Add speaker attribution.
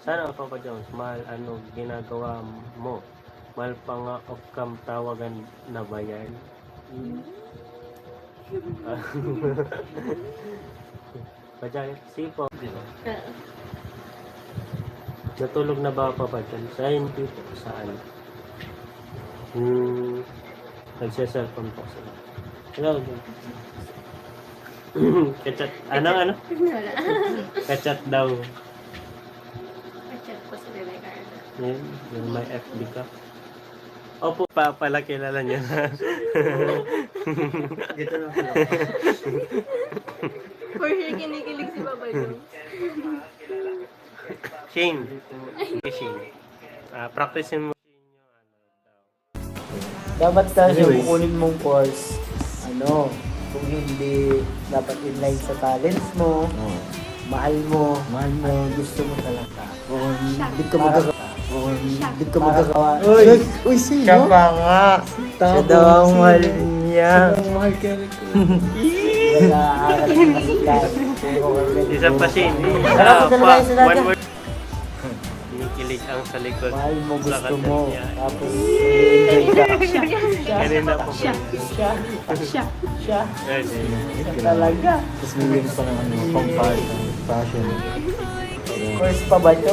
Speaker 1: Sana Papa Jones, mahal ano ginagawa mo? Mahal pa nga of cam tawagan na ba yan? Pajay, sipo. Natulog na ba Papa Jones? Ay, hindi po. Saan? Nagsa-cellphone po sila. Hello. Kachat. Ano?
Speaker 2: Wala.
Speaker 1: Kachat daw.
Speaker 2: Kachat po sila ni Carla.
Speaker 1: Yan, yung may FB ka. Opo, pala kilala niya.
Speaker 3: Dito lang pala.
Speaker 2: For sure, kinikilig si Papa Jones.
Speaker 1: Shane. Shane. Practicein mo.
Speaker 3: Dapat kasi
Speaker 4: Anyways.
Speaker 3: yung kukunin mong course, kung hindi dapat inline sa talents mo,
Speaker 4: Oo.
Speaker 3: mahal mo,
Speaker 4: Mahal mo.
Speaker 3: gusto mo talaga.
Speaker 4: Oo,
Speaker 3: Hindi ka magagawa.
Speaker 4: oo.
Speaker 3: Hindi ka magagawa.
Speaker 4: Uy, sino?
Speaker 3: Siya pa nga. Siya daw ang mahal niya.
Speaker 4: Mahal ka rin ko.
Speaker 3: Nag-aaral ka kasi yan.
Speaker 1: Isa pa Shane.
Speaker 3: Tara, punta na tayo sa dagat.
Speaker 1: One word. Kinikilig ang sa likod.
Speaker 3: Mahal mo,
Speaker 1: Sa
Speaker 3: gusto
Speaker 1: kanya
Speaker 3: mo.
Speaker 1: niya.
Speaker 3: Tapos, enjoy ka.
Speaker 1: Kanina po ba?
Speaker 3: Siya.
Speaker 1: Ay, sige.
Speaker 3: Siya talaga.
Speaker 4: Tapos may wings pa ng pang fashion.
Speaker 3: Course pa ba ito?